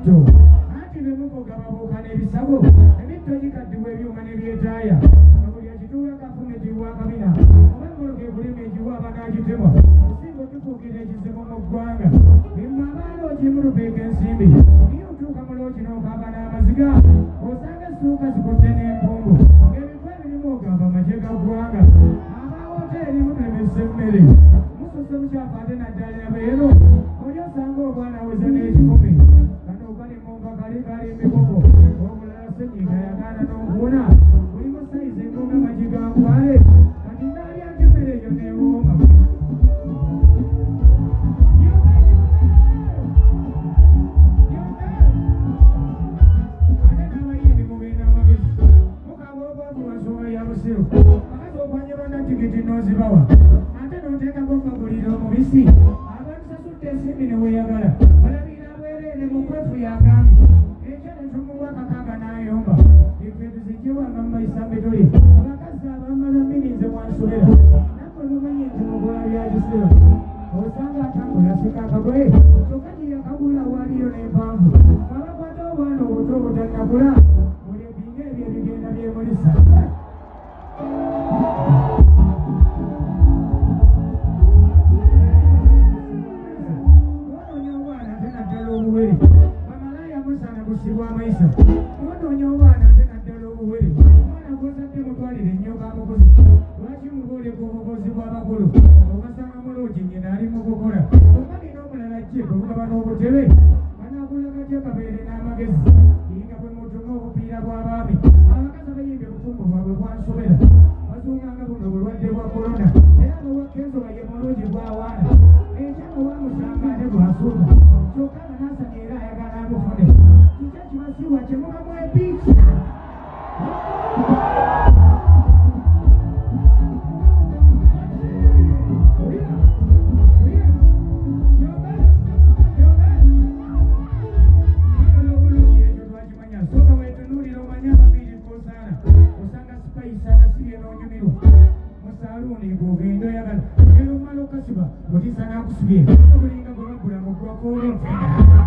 emitto anti ne muvuga babuuka n'ebisabo emitto gikaddiwa ebyuma n'ebyetaaya buli ekituula kafumitibwa akabina oba emmoloka ekulima egiwa abanaagitema osinga otufuukira ekizibu mu ggwanga emwe abaana ogimulupeeka ensimbi niye otuuka mu looki n'okaaba n'amaziga osanga essuuka zikutte n'empumbu ng'ebikwa ebirimu ogamba amagye ga ggwanga abawoteeri mutulemesa emmere musose bukyafu ate naddala abeero oli osanga obwana aweza n'ekikumi kano kali mumba kali emikoko obulala senyiga yagaana n'okuwona buli musayizi engonga amagye ga nkwale kati naalyako emmere eyo neewooma ate n'abayimbi mubeena amagezi mukaba obwavu lwansonga ya busiru akazi okwanye bannatikiti n'ozibawa ate n'oteekako fagulira omubisi abantusasudde ensimbi ne weeyagala balabira bwereere mu kwefu yagambye ekya netumuwa kakanga n'ayomba ife tuzigiwanga mu maisambe tuli abakazi abambala mininze mwansobera nammwe mumanyi nti mukola bya kisiro osanga atambula asika akagoye kyokka giyakagula waaliyo n'empanvu abakwata obwana obuto obutannakula buli ebinga ebyo ebigenda byemulisa wonoonya obwana ate naddala obuwere bamalaya musana busibwa amaisa wonoonya obwana ate naddala obuwere omwana gwozadde mutwalire ennyoka amukozi lwaki mubooleka obukozi bw'abakulu obasanga muloogi nyina ali mu kukola omani n'omulala jje bwebugaba n'obutebe banagulagatya kabeere n'amagezi yinga bwe mutuma obupiira bw'abaami abakazi abayimba obufumbo bwabwe bwansobera bazunganga buno obulwadde bwa korona era n'owakkenzoba ye mulungi bw'awaana ekyalo wamusanga ate bw'asuuka kyokka nga naasani era ayagala amufune kikya kibasiwa kyemubamu epiiki ng'ogenda oyagala era omala okasiba otiisa n'akusibye obulinga gwe bagula mu ggwako olw'enfuna